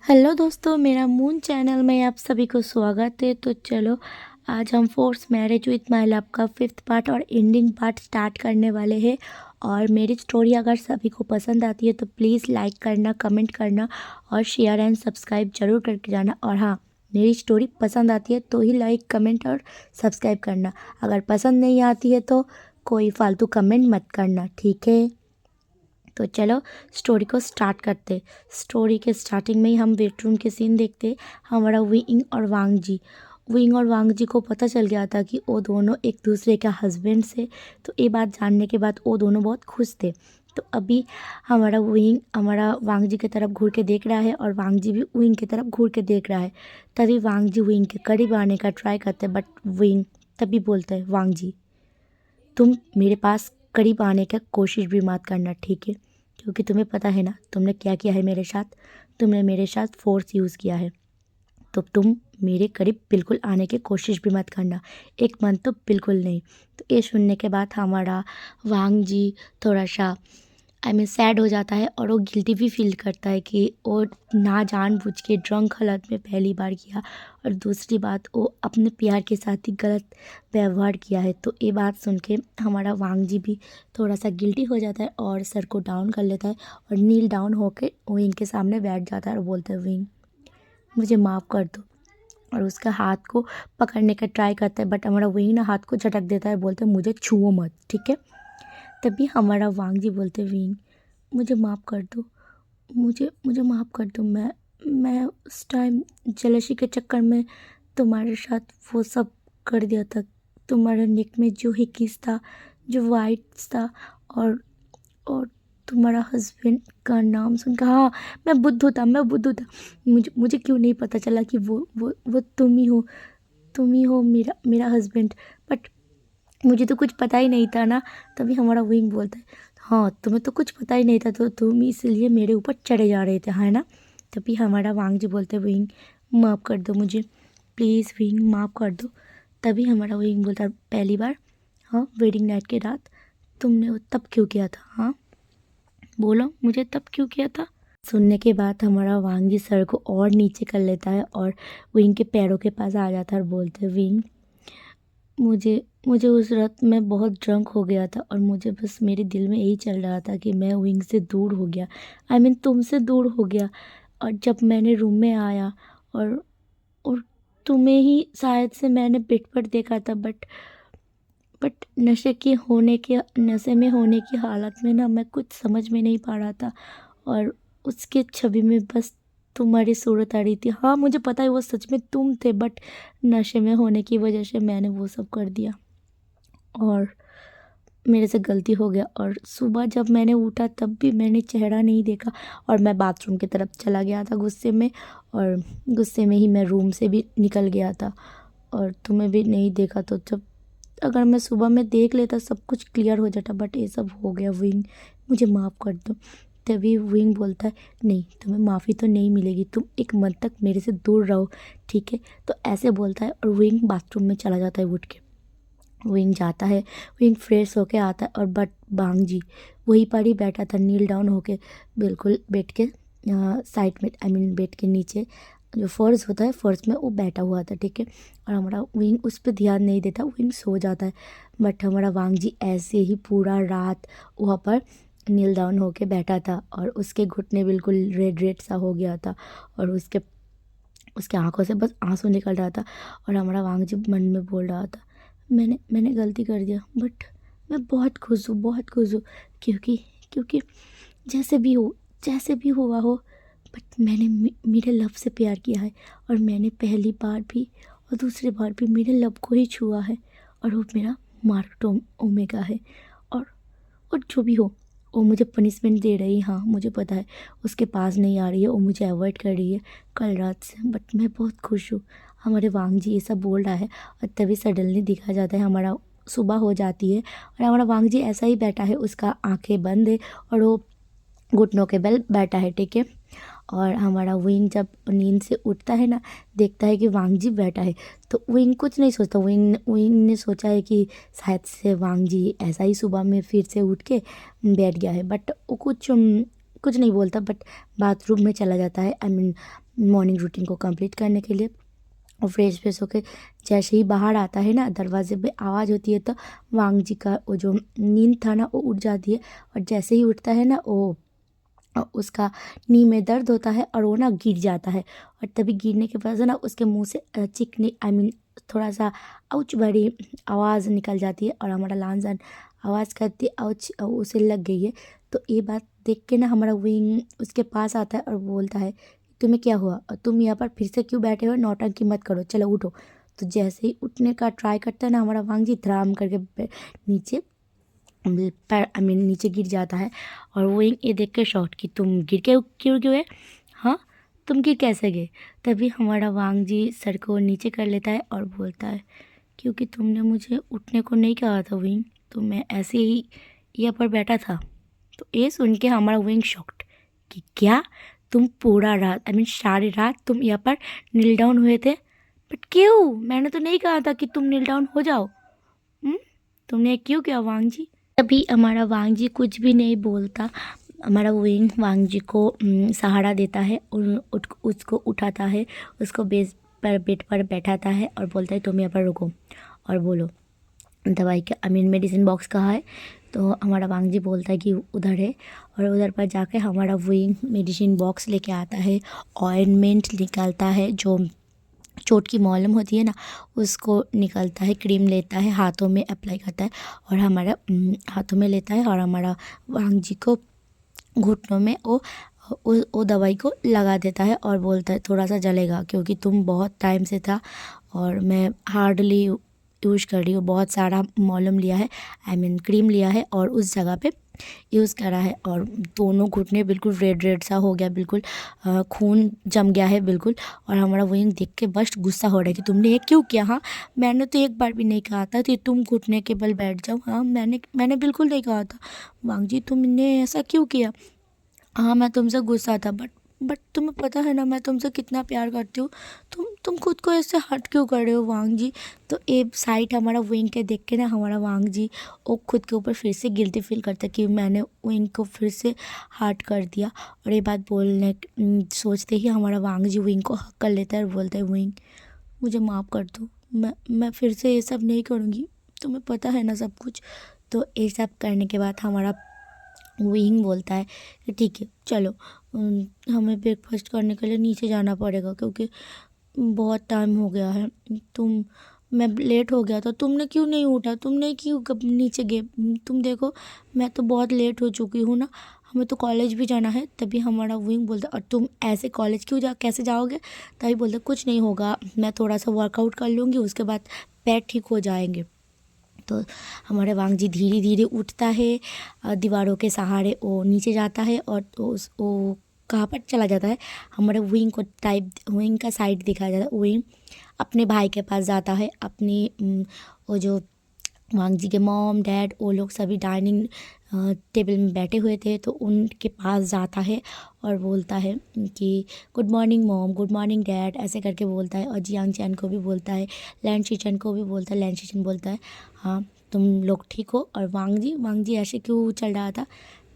Hello दोस्तों, मेरा moon channel में आप सभी को स्वागत है। तो चलो, आज हम force marriage with my love का 5th पार्ट और एंडिंग पार्ट स्टार्ट करने वाले हैं। और मेरी स्टोरी अगर सभी को पसंद आती है तो प्लीज़ लाइक करना, कमेंट करना और शेयर एंड सब्सक्राइब जरूर करके जाना। और हाँ, मेरी स्टोरी पसंद आती है तो ही लाइक, कमेंट और सब्सक्राइब करना। अगर पसंद नहीं आती है तो कोई फालतू कमेंट मत करना, ठीक है। तो चलो स्टोरी को स्टार्ट करते। स्टोरी के स्टार्टिंग में ही हम बेडरूम के सीन देखते। हमारा विंग और वांग जी को पता चल गया था कि वो दोनों एक दूसरे का हस्बैंड से। तो ये बात जानने के बाद वो दोनों बहुत खुश थे। तो अभी हमारा वांग जी की तरफ घूर के देख रहा है और वांग जी भी विंग की तरफ घूर के देख रहा है। तभी वांग जी विंग के करीब आने का ट्राई करते हैं, बट विंग तभी बोलता है, वांग जी तुम मेरे पास करीब आने का कोशिश भी मत करना, ठीक है। क्योंकि तुम्हें पता है ना तुमने क्या किया है मेरे साथ। तुमने मेरे साथ फोर्स यूज़ किया है, तो तुम मेरे करीब बिल्कुल आने की कोशिश भी मत करना, एक मन तो बिल्कुल नहीं। तो ये सुनने के बाद हमारा वांग जी थोड़ा सा सैड हो जाता है और वो गिल्टी भी फील करता है कि वो ना जानबूझ के ड्रंक हालत में पहली बार किया, और दूसरी बात वो अपने प्यार के साथ ही गलत व्यवहार किया है। तो ये बात सुन के हमारा वांग जी भी थोड़ा सा गिल्टी हो जाता है और सर को डाउन कर लेता है और नील डाउन होकर विंग के सामने बैठ जाता है और बोलता है, विंग मुझे माफ़ कर दो। और उसका हाथ को पकड़ने का ट्राई करता है, बट हमारा विंग ना हाथ को झटक देता है, बोलते हैं मुझे छुओ मत, ठीक है। तभी हमारा वांग जी बोलते, विंग मुझे माफ़ कर दो, मुझे मुझे माफ़ कर दो। मैं उस टाइम जेलसी के चक्कर में तुम्हारे साथ वो सब कर दिया था। तुम्हारे नेक में जो ही किस था, जो वाइट्स था, और तुम्हारा हस्बैंड का नाम सुनकर, हाँ, मैं बुद्धू था। मुझे मुझे क्यों नहीं पता चला कि वो तुम ही हो मेरा मेरा हस्बैंड। बट मुझे तो कुछ पता ही नहीं था ना। तभी हमारा विंग बोलता है, हाँ तुम्हें तो कुछ पता ही नहीं था, तो तुम इसलिए मेरे ऊपर चढ़े जा रहे थे, है ना। तभी हमारा वांग जी बोलते हैं, विंग माफ़ कर दो मुझे, प्लीज़ विंग माफ़ कर दो। तभी हमारा विंग बोलता है, पहली बार, हाँ, वेडिंग नाइट के रात तुमने वो तब क्यों किया था, हाँ बोलो मुझे तब क्यों किया था। सुनने के बाद हमारा वांग जी सर को और नीचे कर लेता है और विंग के पैरों के पास आ जाता है और बोलते हैं, विंग मुझे मुझे उस रात मैं बहुत ड्रंक हो गया था और मुझे बस मेरे दिल में यही चल रहा था कि मैं विंग से दूर हो गया, तुमसे दूर हो गया। और जब मैंने रूम में आया और और तुम्हें ही शायद से मैंने बेड पर देखा था, बट नशे में होने की हालत में ना मैं कुछ समझ में नहीं पा रहा था, और उसके छवि में बस तुम्हारी सूरत आ रही थी। हाँ मुझे पता है वो सच में तुम थे, बट नशे में होने की वजह से मैंने वो सब कर दिया और मेरे से गलती हो गया। और सुबह जब मैंने उठा तब भी मैंने चेहरा नहीं देखा और मैं बाथरूम की तरफ चला गया था गुस्से में, और गुस्से में ही मैं रूम से भी निकल गया था और तुम्हें भी नहीं देखा। तो जब अगर मैं सुबह में देख लेता सब कुछ क्लियर हो जाता, बट ये सब हो गया, विंग मुझे माफ़ कर दो। तभी विंग बोलता है, नहीं तुम्हें माफ़ी तो नहीं मिलेगी, तुम एक मंथ तक मेरे से दूर रहो, ठीक है। तो ऐसे बोलता है और विंग बाथरूम में चला जाता है उठ के। विंग जाता है, विंग फ्रेश होके आता है और बट बांग जी वहीं पर ही बैठा था नील डाउन होके, बिल्कुल बेड के साइड में, बेड के नीचे जो फर्श होता है फर्श में वो बैठा हुआ था, ठीक है। और हमारा विंग उस पर ध्यान नहीं देता, विंग सो जाता है। बट हमारा वांग जी ऐसे ही पूरा रात वहाँ पर नील डाउन होके बैठा था और उसके घुटने बिल्कुल रेड रेड सा हो गया था और उसके उसके आंखों से बस आंसू निकल रहा था। और हमारा वांग जी मन में बोल रहा था, मैंने मैंने गलती कर दिया, बट मैं बहुत खुश हूँ, क्योंकि क्योंकि जैसे भी हुआ हो, बट मैंने मेरे लव से प्यार किया है और मैंने पहली बार भी और दूसरी बार भी मेरे लव को ही छुआ है, और वो मेरा मार्क ओमेगा है। और और जो भी हो वो मुझे पनिशमेंट दे रही, हाँ मुझे पता है उसके पास नहीं आ रही है, वो मुझे अवॉइड कर रही है कल रात से, बट मैं बहुत खुश हूँ। हमारे वांग जी ये सब बोल रहा है और तभी सडनली दिखा जाता है हमारा सुबह हो जाती है और हमारा वांग जी ऐसा ही बैठा है, उसका आंखें बंद है और वो घुटनों के बल बैठा है, ठीक है। और हमारा विंग जब नींद से उठता है ना, देखता है कि वांग जी बैठा है, तो विंग कुछ नहीं सोचता। विंग विंग ने सोचा है कि शायद से वांग जी ऐसा ही सुबह में फिर से उठ के बैठ गया है, बट वो कुछ नहीं बोलता, बट बाथरूम में चला जाता है, आई मीन मॉर्निंग रूटीन को कंप्लीट करने के लिए। और फ्रेश फ्रेश होके जैसे ही बाहर आता है ना, दरवाजे पे आवाज़ होती है तो वांग जी का वो जो नींद था ना वो उठ जाती है। और जैसे ही उठता है ना वो उसका नी में दर्द होता है और वो ना गिर जाता है। और तभी गिरने के बाद ना उसके मुंह से चिकनी आई मीन थोड़ा सा आउच भरी आवाज़ निकल जाती है। और हमारा लानजान आवाज़ करती है आउच, उसे लग गई है। तो ये बात देख के ना हमारा विंग उसके पास आता है और बोलता है, तुम्हें क्या हुआ और तुम यहाँ पर फिर से क्यों बैठे हो, नौटंकी मत करो, चलो उठो। तो जैसे ही उठने का ट्राई करता है ना हमारा वांग जी धड़ाम करके नीचे पैर आई मीन नीचे गिर जाता है। और वो ये देख के शॉक्ड कि तुम गिर के क्यों गए, हाँ तुम गिर कैसे गए। तभी हमारा वांग जी सर को नीचे कर लेता है और बोलता है, क्योंकि तुमने मुझे उठने को नहीं कहा था विंग, तो मैं ऐसे ही यहाँ पर बैठा था। तो ये सुन के हमारा विंग शॉक्ड कि क्या तुम पूरा रात आई मीन सारी रात तुम यहाँ पर नील डाउन हुए थे, बट क्यों, मैंने तो नहीं कहा था कि तुम नील डाउन हो जाओ। तुमने क्यों किया वांग जी। तभी हमारा वांग जी कुछ भी नहीं बोलता, हमारा विंग वांग जी को सहारा देता है और उसको उठाता है, उसको बेड पर बैठाता है और बोलता है तुम यहाँ पर रुको और बोलो दवाई का आई मीन मेडिसिन बॉक्स कहाँ है। तो हमारा वांग जी बोलता है कि उधर है। और उधर पर जाके हमारा विंग मेडिसिन बॉक्स लेके आता है, ऑइंटमेंट निकालता है, जो चोट की मॉलम होती है ना उसको निकलता है, क्रीम लेता है, हाथों में अप्लाई करता है और हमारा हाथों में लेता है और हमारा वांग जी को घुटनों में वो दवाई को लगा देता है और बोलता है थोड़ा सा जलेगा क्योंकि तुम बहुत टाइम से था और मैं हार्डली यूज़ कर रही हूँ, बहुत सारा मॉलम लिया है आई मीन क्रीम लिया है और उस जगह पे यूज़ करा है। और दोनों घुटने बिल्कुल रेड रेड सा हो गया, बिल्कुल खून जम गया है बिल्कुल। और हमारा वही देख के बस गुस्सा हो रहा है कि तुमने ये क्यों किया, हाँ मैंने तो एक बार भी नहीं कहा था कि तुम घुटने के बल बैठ जाओ, हाँ मैंने बिल्कुल नहीं कहा था वांग जी, तुमने ऐसा क्यों किया। हाँ मैं तुमसे गुस्सा था, बट तुम्हें पता है ना मैं तुमसे कितना प्यार करती हूँ, तुम खुद को ऐसे हर्ट क्यों कर रहे हो वांग जी। तो एक साइड हमारा विंग के देख के ना हमारा वांग जी वो खुद के ऊपर फिर से गिल्टी फील करता है कि मैंने विंग को फिर से हर्ट कर दिया। और ये बात बोलने सोचते ही हमारा वांग जी विंग को हक कर लेता है और बोलता है विंग मुझे माफ़ कर दो, मैं फिर से ये सब नहीं करूँगी, तुम्हें पता है ना सब कुछ। तो ये सब करने के बाद हमारा विंग बोलता है कि ठीक है चलो हमें ब्रेकफास्ट करने के लिए नीचे जाना पड़ेगा क्योंकि बहुत टाइम हो गया है, मैं लेट हो गया था, तुमने क्यों नहीं उठा, तुमने क्यों कब नीचे गए, तुम देखो मैं तो बहुत लेट हो चुकी हूँ ना, हमें तो कॉलेज भी जाना है। तभी हमारा विंग बोलता और तुम ऐसे कॉलेज क्यों कैसे जाओगे। तभी बोलता कुछ नहीं होगा, मैं थोड़ा सा वर्कआउट कर लूँगी उसके बाद पैर ठीक हो जाएंगे। तो हमारे वांग जी धीरे धीरे उठता है, दीवारों के सहारे वो नीचे जाता है और तो वो कहाँ पर चला जाता है, हमारे विंग को विंग का साइड दिखाया जाता है। विंग अपने भाई के पास जाता है, अपनी वो जो वांग जी के मॉम डैड वो लोग सभी डाइनिंग टेबल में बैठे हुए थे तो उनके पास जाता है और बोलता है कि good morning mom, good morning dad, ऐसे करके बोलता है। और जियांग चैन को भी बोलता है, लैन शीचन को भी बोलता है, लैन शीचन बोलता है हाँ तुम लोग ठीक हो। और वांग जी ऐसे क्यों चल रहा था।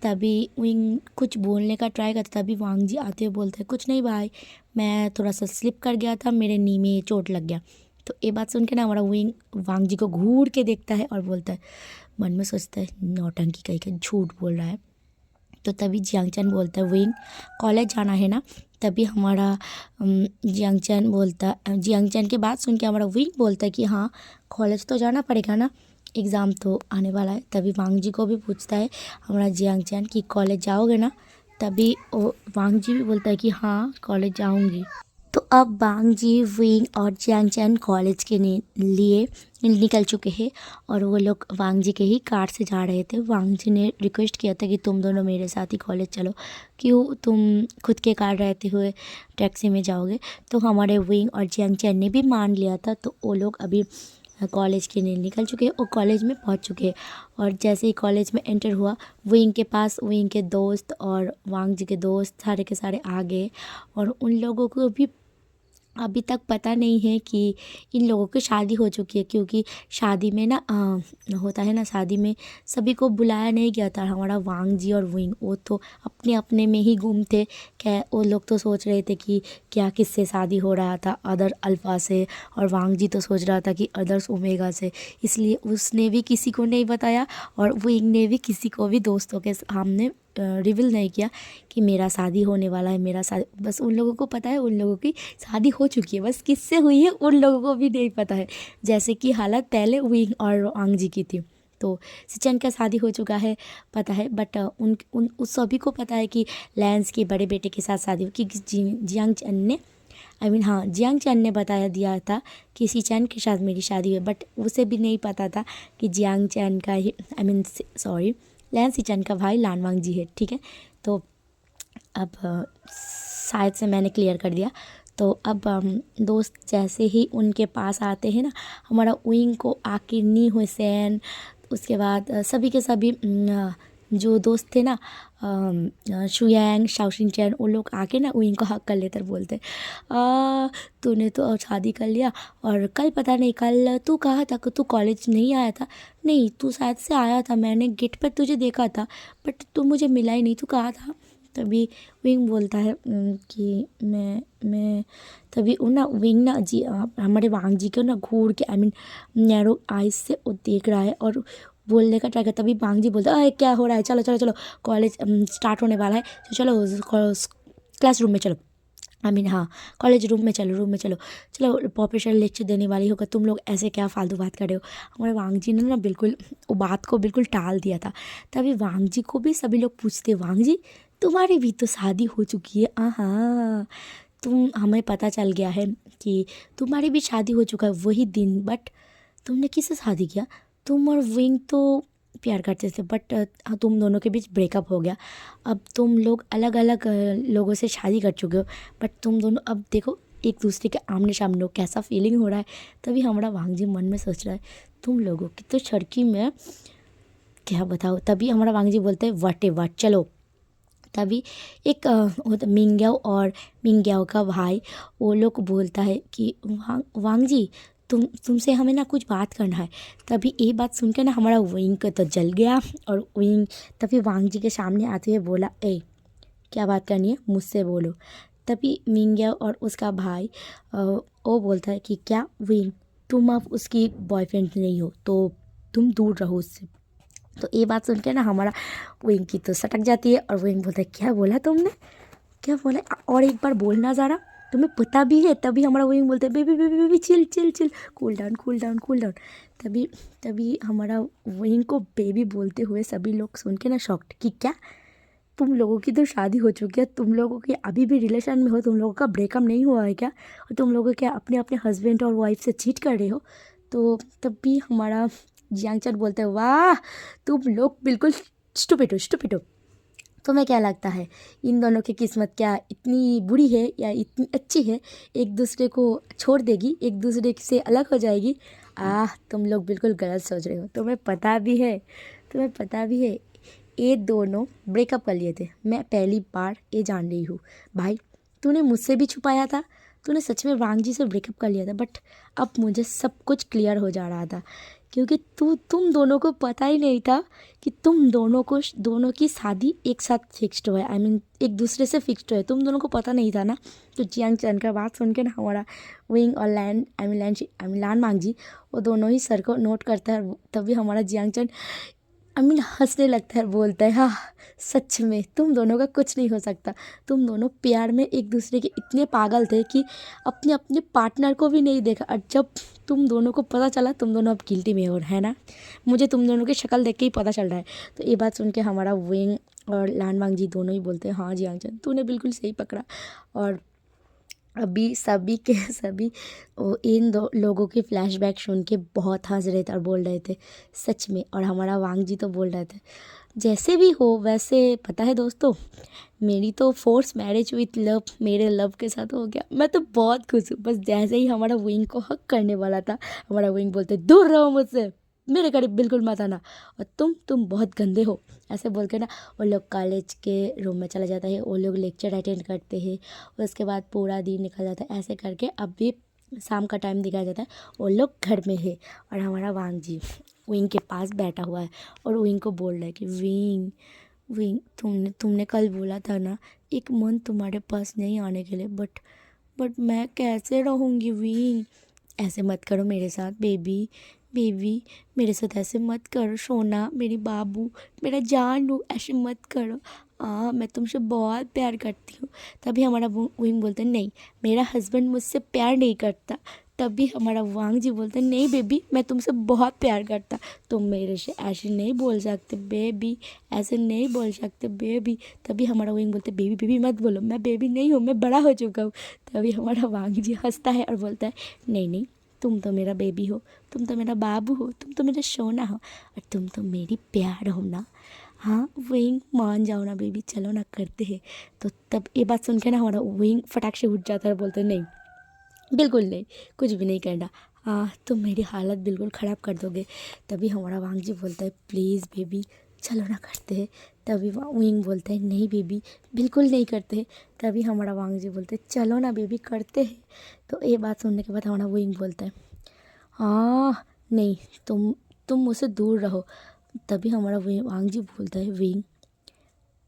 तभी विंग कुछ बोलने का ट्राई करता, तभी वांग जी आते हुए बोलते हैं कुछ नहीं भाई, मैं थोड़ा सा स्लिप कर गया था, मेरे नी में चोट लग गया। तो ये बात सुन के ना हमारा विंग वांग जी को घूर के देखता है और बोलता है, मन में सोचता है नौटंकी कहीं का झूठ बोल रहा है। तो तभी जियांगचैन बोलता है विंग कॉलेज जाना है ना। तभी हमारा जियांगचैन की बात सुन के हमारा विंग बोलता है कि हाँ कॉलेज तो जाना पड़ेगा ना, एग्ज़ाम तो आने वाला है। तभी वांग जी को भी पूछता है हमारा जियांगचैन कि कॉलेज जाओगे ना। तभी वांग जी भी बोलता है कि हाँ कॉलेज जाऊँगी। तो अब वांग जी विंग और जियांगचैन कॉलेज के लिए निकल चुके हैं और वो लोग वांग जी के ही कार से जा रहे थे। वांग जी ने रिक्वेस्ट किया था कि तुम दोनों मेरे साथ ही कॉलेज चलो, क्यों तुम खुद के कार रहते हुए टैक्सी में जाओगे। तो हमारे विंग और जियांगचैन ने भी मान लिया था। तो वो लोग अभी कॉलेज के लिए निकल चुके हैं और कॉलेज में पहुंच चुके हैं। और जैसे ही कॉलेज में एंटर हुआ विंग के पास विंग के दोस्त और वांग जी के दोस्त सारे के सारे आ गए और उन लोगों को भी अभी तक पता नहीं है कि इन लोगों की शादी हो चुकी है, क्योंकि शादी में ना होता है ना, शादी में सभी को बुलाया नहीं गया था। हमारा वांग जी और विंग वो तो अपने अपने में ही गुम थे। क्या वो लोग तो सोच रहे थे कि क्या किससे शादी हो रहा था, अदर अल्फ़ा से, और वांग जी तो सोच रहा था कि अदर्स ओमेगा से। इसलिए उसने भी किसी को नहीं बताया और विंग ने भी किसी को भी दोस्तों के सामने रिवील नहीं किया कि मेरा शादी होने वाला है, मेरा शादी। बस उन लोगों को पता है उन लोगों की शादी हो चुकी है, बस किससे हुई है उन लोगों को भी नहीं पता है। जैसे कि हालत पहले विंग और आंग जी की थी। तो सिचन का शादी हो चुका है पता है, बट उन उन उस सभी को पता है कि लैंस के बड़े बेटे के साथ शादी हुई, क्योंकि जियांग चैन ने हाँ, जियांग चैन ने बताया दिया था कि सिचन के साथ मेरी शादी हुई, बट उसे भी नहीं पता था कि जियांग चैन का ही सॉरी, लैंस सिचन का भाई लानवांग जी है। ठीक है, तो अब शायद से मैंने क्लियर कर दिया। तो अब दोस्त जैसे ही उनके पास आते हैं ना, हमारा विंग को आके नी हुसैन, उसके बाद सभी के सभी जो दोस्त थे ना, शुयांग शाओशिन चैन, वो लोग आके ना विंग को हक कर लेते और बोलते तूने तो शादी कर लिया, और कल पता नहीं कल तू कहा था कि तू कॉलेज नहीं आया था। नहीं, तू शायद से आया था, मैंने गेट पर तुझे देखा था, बट तू मुझे मिला ही नहीं, तू कहा था। तभी विंग बोलता है कि मैं तभी वो ना विंग ना जी हमारे वांग जी को ना घूर के नैरो आइज से वो देख रहा है और बोलने का ट्राई करता। तभी वांग जी बोलता है क्या हो रहा है, चलो चलो चलो कॉलेज स्टार्ट होने वाला है, तो चलो क्लास रूम में चलो, हाँ कॉलेज रूम में चलो, चलो प्रोफेसर लेक्चर देने वाली होगा, तुम लोग ऐसे क्या फालतू बात कर रहे हो। हमारे वांग जी ने ना बिल्कुल वो बात को बिल्कुल टाल दिया था। तभी वांग जी को भी सभी लोग पूछते, वांग जी तुम्हारी भी तो शादी हो चुकी है। हाँ, हमें पता चल गया है कि तुम्हारी भी शादी हो चुका है वही दिन, बट तुमने किससे शादी किया। तुम और विंग तो प्यार करते थे, बट तुम दोनों के बीच ब्रेकअप हो गया। अब तुम लोग अलग अलग लोगों से शादी कर चुके हो, बट तुम दोनों अब देखो एक दूसरे के आमने सामने हो, कैसा फीलिंग हो रहा है। तभी हमारा वांग जी मन में सोच रहा है तुम लोगों की तो छड़की में क्या बताओ। तभी हमारा वांग जी बोलते हैं वट चलो। तभी एक मिंग्याओ और मिंग्याओ का भाई वो लोग बोलता है कि वांग जी तुमसे हमें ना कुछ बात करना है। तभी ये बात सुनकर ना हमारा विंग को तो जल गया, और विंग तभी वांग जी के सामने आते हुए बोला क्या बात करनी है मुझसे बोलो। तभी मिंग्याओ और उसका भाई वो बोलता है कि क्या विंग तुम अब उसकी बॉयफ्रेंड नहीं हो, तो तुम दूर रहो उससे। तो ये बात सुन के ना हमारा विंग की तो सटक जाती है, और विंग बोलता है क्या बोला तुमने, क्या बोला, और एक बार बोलना ज़रा, तुम्हें पता भी है। तभी हमारा विंग बोलता है baby baby baby chill chill chill, cool down cool down cool down. तभी तभी हमारा विंग को बेबी बोलते हुए सभी लोग सुन के ना शॉक्ड कि क्या तुम लोगों की तो शादी हो चुकी है, तुम लोगों की अभी भी रिलेशन में हो, तुम लोगों का ब्रेकअप नहीं हुआ है क्या, और तुम लोगों क्या अपने अपने हस्बैंड और वाइफ से चीट कर रहे हो। तो तब भी हमारा जियांगचन बोलते हैं वाह तुम लोग बिल्कुल स्टूपिड हो। तुम्हें क्या लगता है इन दोनों की किस्मत क्या इतनी बुरी है या इतनी अच्छी है, एक दूसरे को छोड़ देगी, एक दूसरे से अलग हो जाएगी। तुम लोग बिल्कुल गलत सोच रहे हो। तुम्हें पता भी है ये दोनों ब्रेकअप कर लिए थे, मैं पहली बार ये जान रही हूँ। भाई तूने मुझसे भी छुपाया था, तूने सच में वांग जी से ब्रेकअप कर लिया था, बट अब मुझे सब कुछ क्लियर हो जा रहा था, क्योंकि तुम दोनों को पता ही नहीं था कि तुम दोनों की शादी एक साथ फिक्स्ड हुआ है, एक दूसरे से फिक्स्ड है, तुम दोनों को पता नहीं था ना। तो जियांग चैन का बात सुन के ना हमारा विंग और लान मांग जी वो दोनों ही सर को नोट करता है। तभी हमारा जियांग चैन हंसने लगता है, बोलता है हाँ सच में तुम दोनों का कुछ नहीं हो सकता। तुम दोनों प्यार में एक दूसरे के इतने पागल थे कि अपने अपने पार्टनर को भी नहीं देखा, और जब तुम दोनों को पता चला तुम दोनों अब गिल्टी में हो, है ना। मुझे तुम दोनों की शक्ल देख के ही पता चल रहा है। तो ये बात सुन के हमारा विंग और लान वांग जी दोनों ही बोलते हैं हाँ जियांगचन तूने बिल्कुल सही पकड़ा। और अभी सभी के सभी इन दो लोगों के फ्लैशबैक सुन के बहुत हंस रहे थे और बोल रहे थे सच में। और हमारा वांग जी तो बोल रहे थे जैसे भी हो, वैसे पता है दोस्तों मेरी तो फोर्स मैरिज विथ लव मेरे लव के साथ हो गया, मैं तो बहुत खुश हूँ। बस जैसे ही हमारा विंग को हक करने वाला था, हमारा विंग बोलते दूर रहो मुझसे। मेरे करीब बिल्कुल मत आना, और तुम बहुत गंदे हो, ऐसे बोल के ना वो लोग कॉलेज के रूम में चला जाता है। वो लोग लेक्चर अटेंड करते हैं, उसके बाद पूरा दिन निकल जाता है। ऐसे करके अब भी शाम का टाइम दिखाया जाता है, वो लोग घर में है और हमारा वांग जी विंग के पास बैठा हुआ है और विंग को बोल रहा है कि विंग विंग तुमने कल बोला था ना एक मंथ तुम्हारे पास नहीं आने के लिए, बट मैं कैसे रहूँगी विंग? ऐसे मत करो मेरे साथ बेबी, बेबी मेरे साथ ऐसे मत करो सोना, मेरी बाबू, मेरा जानू, ऐसे मत करो। मैं तुमसे बहुत प्यार करती हूँ। तभी हमारा विंग बोलता है नहीं, मेरा हस्बैंड मुझसे प्यार नहीं करता। तभी हमारा वांग जी बोलते हैं नहीं बेबी, मैं तुमसे बहुत प्यार करता, तुम मेरे से ऐसे नहीं बोल सकते बेबी, ऐसे नहीं बोल सकते बेबी। तभी हमारा विंग बोलते बेबी बेबी मत बोलो, मैं बेबी नहीं हूँ, मैं बड़ा हो चुका हूँ। तभी हमारा वांग जी हंसता है और बोलता है नहीं नहीं, तुम तो मेरा बेबी हो, तुम तो मेरा बाबू हो, तुम तो मेरा सोना हो, और तुम तो मेरी प्यार हो ना। हाँ विंग मान जाओ ना बेबी, चलो ना करते हैं। तो तब ये बात सुन के ना हमारा विंग फटाक से उठ जाता है और बोलते नहीं, बिल्कुल नहीं, कुछ भी नहीं करना। हाँ तुम मेरी हालत बिल्कुल ख़राब कर दोगे। तभी हमारा वांग जी बोलता है प्लीज़ बेबी चलो ना करते हैं। तभी विंग बोलता है नहीं बेबी बिल्कुल नहीं करते हैं। तभी हमारा वांग जी बोलते हैं चलो ना बेबी करते हैं। तो ये बात सुनने के बाद हमारा विंग बोलता है हाँ नहीं, तुम मुझसे दूर रहो। तभी हमारा वांग जी बोलता है विंग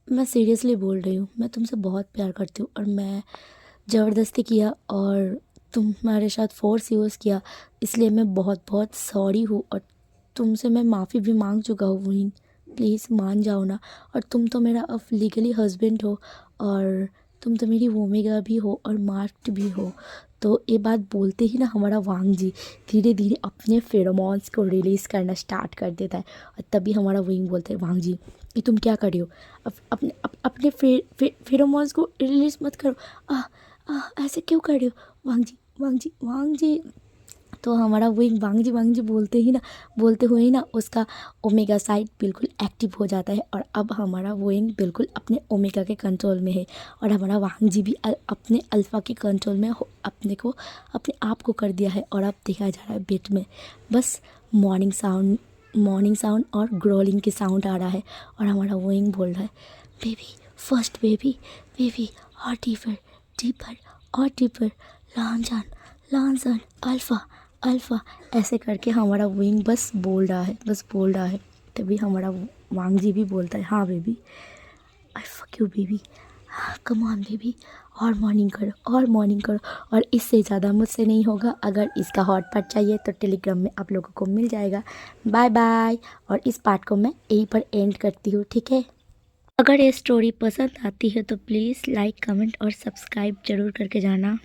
मैं सीरियसली बोल रही हूँ, मैं तुमसे बहुत प्यार करती हूँ और मैं ज़बरदस्ती किया और तुम्हारे साथ फोर्स यूज़ किया, इसलिए मैं बहुत बहुत सॉरी हूँ और तुमसे मैं माफ़ी भी मांग चुका हूँ विंग, प्लीज़ मान जाओ ना। और तुम तो मेरा अब लीगली हस्बैंड हो और तुम तो मेरी ओमेगा भी हो और मार्क्ड भी हो। तो ये बात बोलते ही ना हमारा वांग जी धीरे धीरे अपने फेरोमोन्स को रिलीज़ करना स्टार्ट कर देता है। और तभी हमारा विंग बोलता है वांग जी कि तुम क्या कर रही हो, अपने फेरोमोन्स को रिलीज़ मत करो। ऐसे क्यों कर रहे हो वांग जी, वांग जी, वांग जी। तो हमारा विंग वांग जी बोलते हुए ही ना उसका ओमेगा साइड बिल्कुल एक्टिव हो जाता है और अब हमारा विंग बिल्कुल अपने ओमेगा के कंट्रोल में है और हमारा वांग जी भी अपने अल्फ़ा के कंट्रोल में अपने आप को कर दिया है। और अब देखा जा रहा है बेड में बस मॉर्निंग साउंड और ग्रोलिंग की साउंड आ रहा है और हमारा विंग बोल रहा है बेबी फर्स्ट बेबी, बेबी और डीपर डीपर और डीपर, लॉन्जन लॉन्जन अल्फ़ा अल्फ़ा। ऐसे करके हमारा विंग बस बोल रहा है। तभी हमारा वांग जी भी बोलता है हाँ baby I fuck you baby, come on baby, और मॉर्निंग करो और इससे ज़्यादा मुझसे नहीं होगा। अगर इसका हॉट पार्ट चाहिए तो टेलीग्राम में आप लोगों को मिल जाएगा। Bye bye. और इस पार्ट को मैं यहीं पर एंड करती हूँ, ठीक है। अगर ये स्टोरी पसंद आती है तो प्लीज़ लाइक कमेंट और सब्सक्राइब ज़रूर करके जाना।